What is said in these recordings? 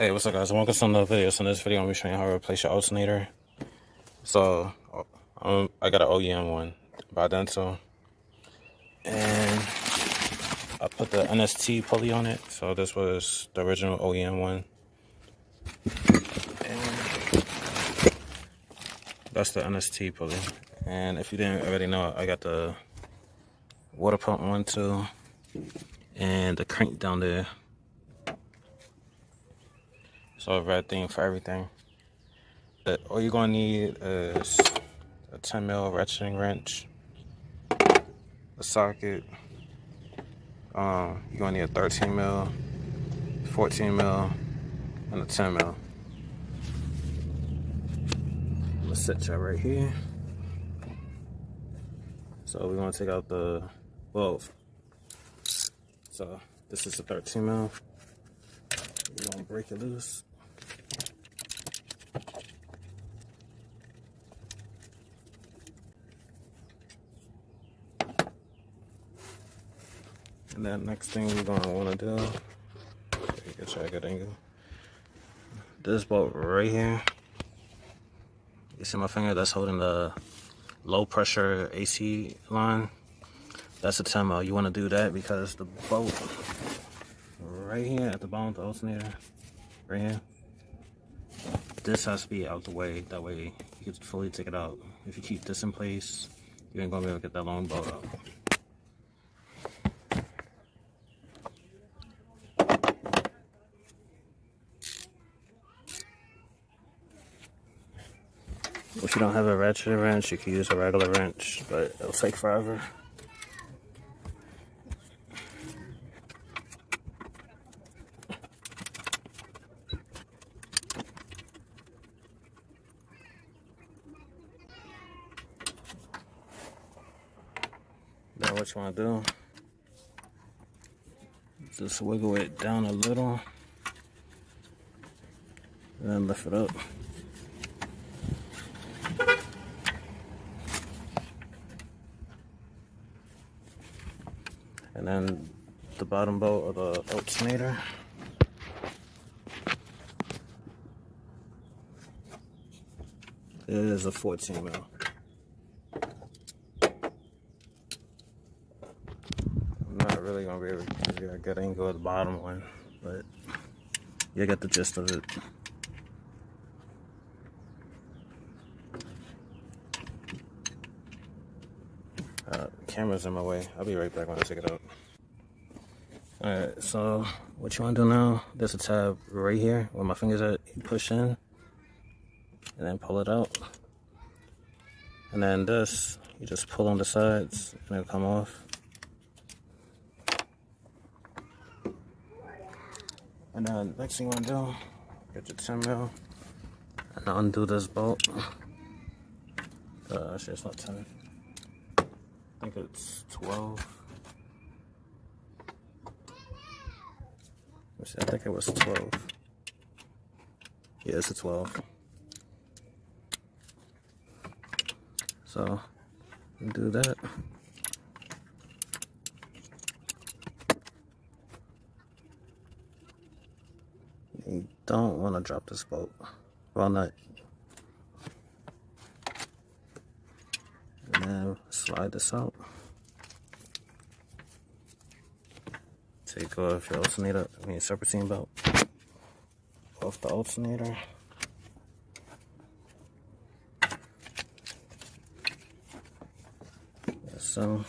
Hey, what's up guys? Welcome to another video. So in this video, I'm going to be showing you how to replace your alternator. So, I got an OEM one by Dental. And I put the NST pulley on it. So this was the original OEM one. And that's the NST pulley. And if you didn't already know, I got the water pump one too. And the crank down there. So red thing for everything. But all you're gonna need is a 10mm ratcheting wrench, a socket. You're gonna need a 13mm, 14mm, and a 10mm. I'm gonna set y'all right here. So we're gonna take out the bulb. So this is the 13mm. We're gonna break it loose. And then next thing we're gonna wanna do, get you a good angle. This bolt right here. You see my finger? That's holding the low pressure AC line. That's a 10mm. You wanna do that because the bolt right here at the bottom of the alternator, right here, this has to be out the way. That way you can fully take it out. If you keep this in place, you ain't gonna be able to get that long bolt out. If you don't have a ratchet wrench, you can use a regular wrench, but it'll take forever. Now what you want to do, just wiggle it down a little, and then lift it up. And then the bottom bolt of the alternator. It is a 14mm. I'm not really gonna be able to give you a good angle of the bottom one, but you get the gist of it. Camera's in my way. I'll be right back when I take it out. Alright, so what you want to do now, there's a tab right here where my fingers at. You push in and then pull it out. And then this, you just pull on the sides and it'll come off. And then next thing you want to do, get your 10mm and undo this bolt. Actually, it's not 10. I think it's 12. I think it was 12. Yeah, it's a 12. So, you do that. You don't want to drop this bolt. Well, nut. And then slide this out. Take off your alternator, serpentine belt off the alternator. So,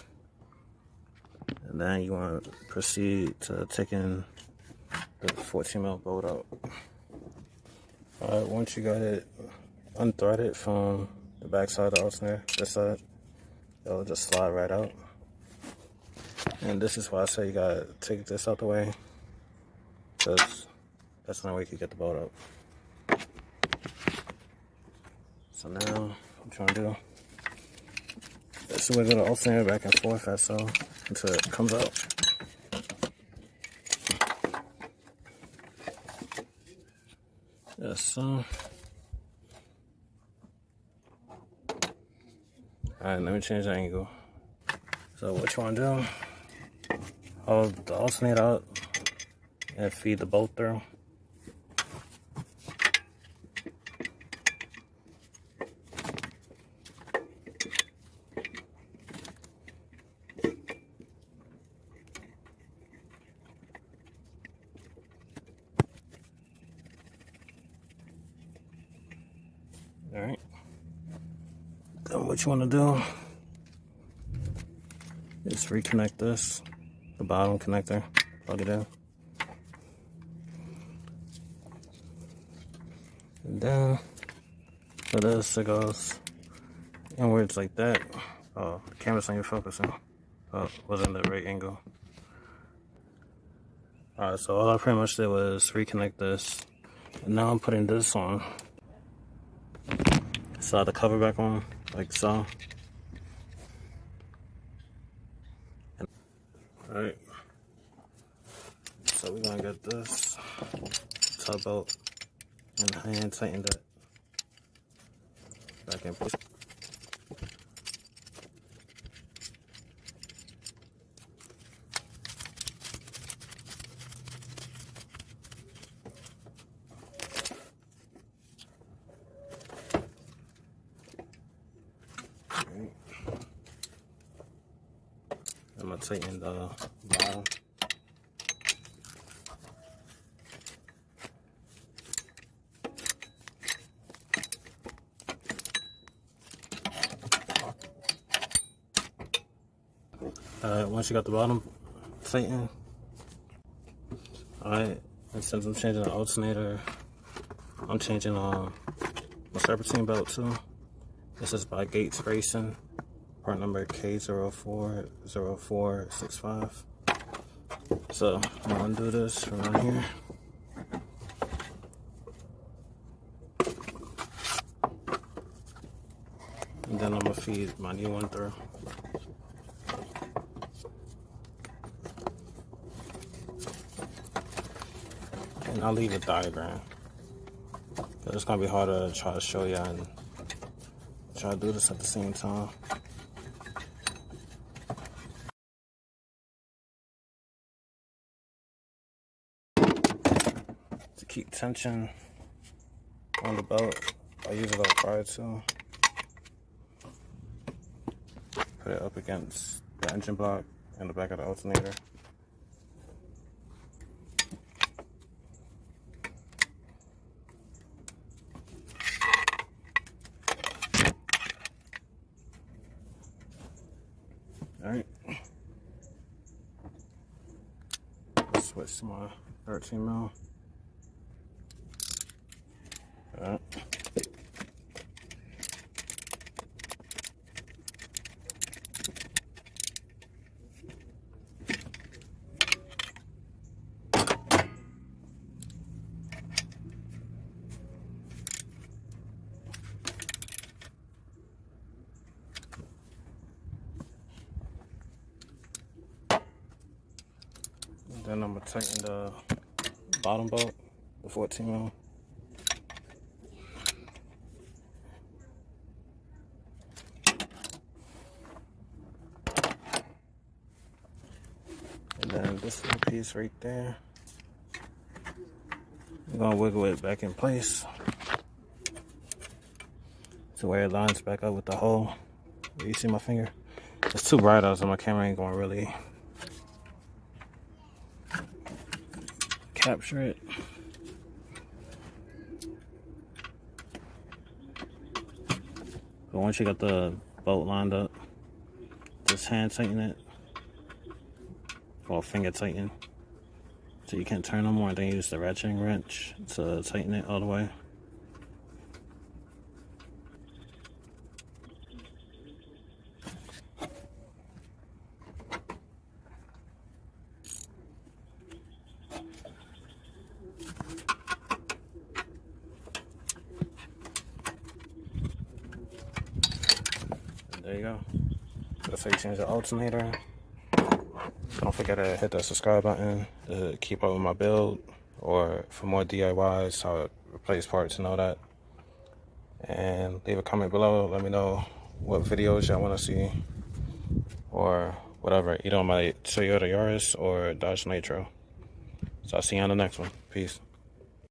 and then you want to proceed to taking the 14mm bolt out. Alright, once you got it unthreaded from the back side of the alternator, this side, it'll just slide right out. And this is why I say you gotta take this out the way, because that's the only way you can get the bolt out. So now, what you wanna do is wiggle the alternator back and forth as so until it comes out. Yes, so. Alright, let me change the angle. So what you wanna do, hold the alternator out and feed the bolt through. Alright. Then what you want to do is reconnect this, the bottom connector, plug it in. And then for this, it goes inwards like that. Oh, the camera's not even focusing. Oh, wasn't the right angle. Alright, so all I pretty much did was reconnect this. And now I'm putting this on. Slide the cover back on, like so. Alright. So we're gonna get this tub belt and hand tighten that back in place. I'm gonna tighten the bottom. Alright, once you got the bottom tightened, alright, and since I'm changing the alternator, I'm changing my Serpentine belt too. This is by Gates Racing, part number K040465. So I'm gonna undo this from right here. And then I'm gonna feed my new one through. And I'll leave a diagram. But it's gonna be hard to try to show you and try to do this at the same time. To keep tension on the belt, I use a little pry tool. Put it up against the engine block and the back of the alternator. Alright. Switch to my 13 mil. Alright. Then I'm gonna tighten the bottom bolt, the 14 mil. And then this little piece right there, I'm gonna wiggle it back in place to where it lines back up with the hole. You see my finger? It's too bright out, so my camera ain't gonna really capture it. But once you got the bolt lined up, just hand tighten it, or finger tighten, so you can't turn no more, and then use the ratcheting wrench to tighten it all the way. There you go. That's how you change the alternator. Don't forget to hit that subscribe button to keep up with my build, or for more DIYs, how to replace parts and all that. And leave a comment below. Let me know what videos y'all want to see, or whatever, either on my Toyota Yaris or Dodge Nitro. So I'll see you on the next one. Peace.